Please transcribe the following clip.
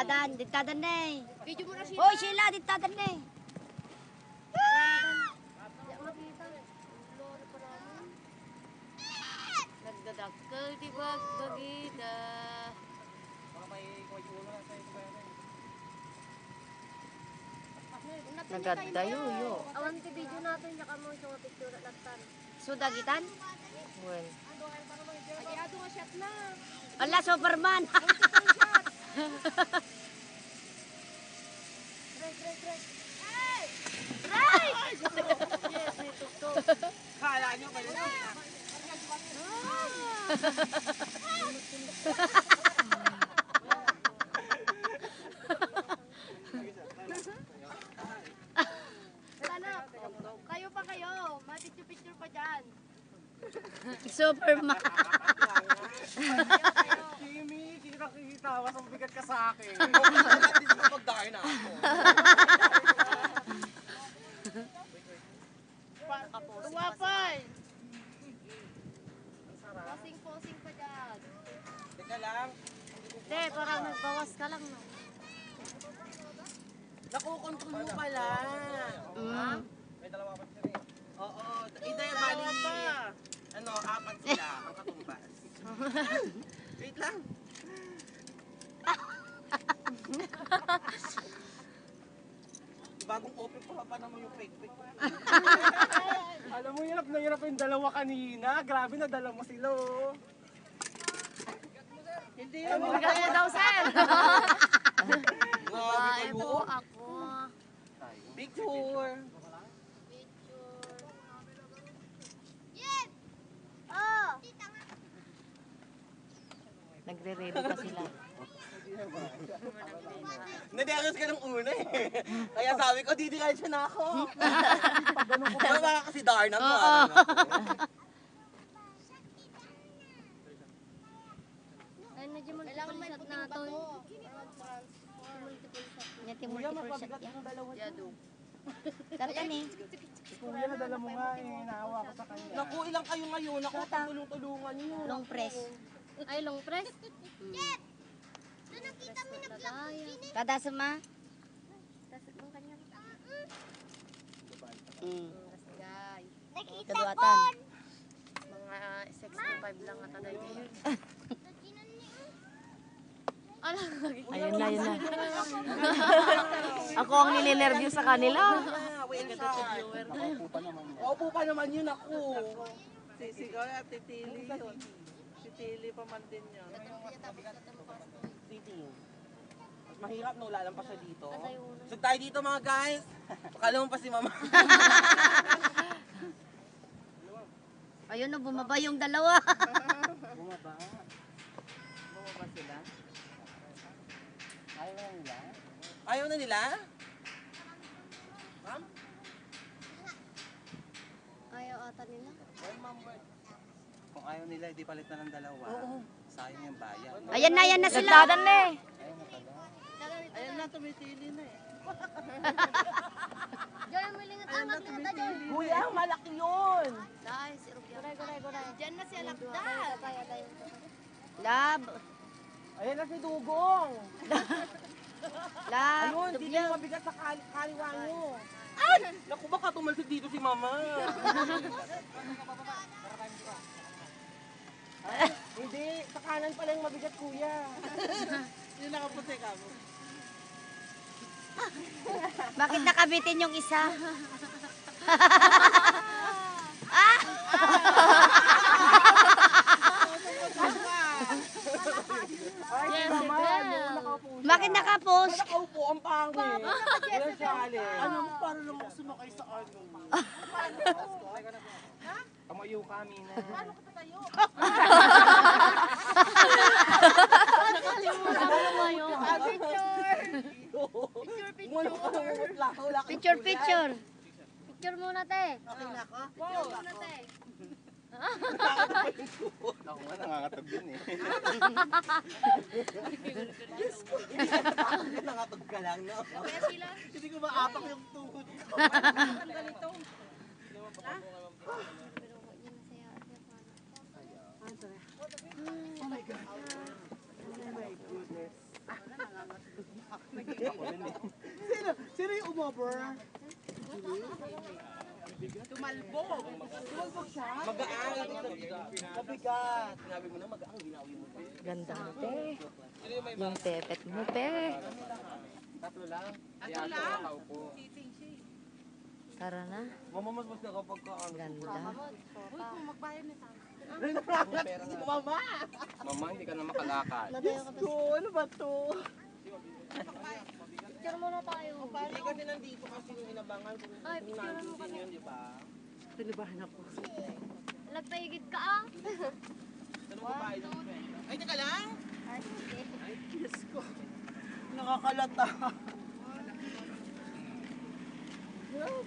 Dintadan na eh. Video mo na siya. Hoy, Sheila, dintadan na eh. Nagdadakkel di bagbagida. Nagadayuyo. Awan ti video natin, saka mo siya picture at latan. Sudagitan? Well. Adi-ado nga shot na. Ala, Superman. Yes, may tuktok. Kala nyo kayo na. Wala na. Kayo pa kayo. Mapicture-picture pa dyan. Superman. Kimi, kita-kita. Mas mabigat ka sa akin. At least mapagdaki na ako. Tuwapay! Posing-posing pa dyan. Teka lang. Hindi, parang nagbawas ka lang. No? Nakukontrol mo pala. Mm. May dalawa pa siya rin. Oo. Idaya bali. Ano, apat sila ang katumbas. Wait lang. Bagong open pa naman yung fake. Alam mo, hirap na hirap yung dalawa kanina. Grabe, nadala mo sila, oh. Hindi yan. Kaya daw, sir! Grabe Ito kayo. ako. Picture. Nagre-ready pa sila. Naderos ka ng una eh. Kaya sabi ko, didiretso na ako. Kaya baka kasi Darna to. Oo. Ay, medyo multiple shot na ito. Yan yung multiple shot yan. Jado. Sarkan eh. Kuya, nadala mo nga eh. Naawa ko sa kanya. Naku, ilang kayo ngayon. Naku, tulong-tulungan nyo. Long press. Ay, long press. Kada suma. Mm. Guys, Kaduatan. mga 65 lang at aday ngayon. Alam, Ayun na, yun na. Ako ang nilinervyo sa kanila. Wait, viewer. Opo pa naman yun ako. Sisigaw at titili yun. Titili pa man din yun. Titing. Mas mahirap no, lalampas siya dito. So tayo dito mga guys. Akala mo pa si mama. Ayun na, bumaba yung dalawa. Bumaba. Bumaba sila. Ayaw na nila? Ayaw na nila? Ma'am? ayaw ata nila. Kung ayaw nila, di palit na ng dalawa. Sayang yung bayan. Ayan na sila. Nagtadan na eh. Ayun na, tumitili na eh. Joy, may lingat anak lingat na Joy. Kuya, malaki yun! Dahil, si Rubia. Guray. Diyan na si Alakdal. Lab. Ayan na si Dugong! Lab. Ayun, hindi Dubya. na mabigat sa kaliwa nyo. Ay! Naku, baka tumalsik dito si mama. Ay, hindi, sa kanan pala yung mabigat kuya. Yung nakaputi ka mo. Bakit nakabitin yung isa? Ay, si mama, nakaupo siya. Bakit nakapos? Nakaupo, ang pangit. Walang sali. Ano mo, para lang ako sumakay sa ano. Kamayo kami na. Umano ka ng lakaw, lakaw. Picture. Picture muna, te. Okay na ako? Picture muna, te. Ako nga nangangatag din eh. Nangatog ka lang, no? Kaya sila. Hindi ko maapak yung tuhod ko. Ang ganito. Oh my God. Oh my goodness. sumobber? Tumalbog. Tumalbog siya? Magaan. Mabigat. Sinabi mo na magaan, ginawi mo. Ganda mo, te. Yung tepet mo, te. Tatlo lang. Tatlo lang? Tara na. Mamamasmas na kapag ka ano. Ganda. Uy, kung magbayad na tayo. Si Mama! Mama, hindi ka na makalakad. Nadayo ka So, ano ba to? Picture muna tayo. Hindi kasi nandito kasi yung inabangan kung Ay, picture mo nandito kami. yun, di ba? Nagpaigid ka ah. Saan mo babae ng Ay, teka lang! Ay, sige. Diyos ko. Nakakalata.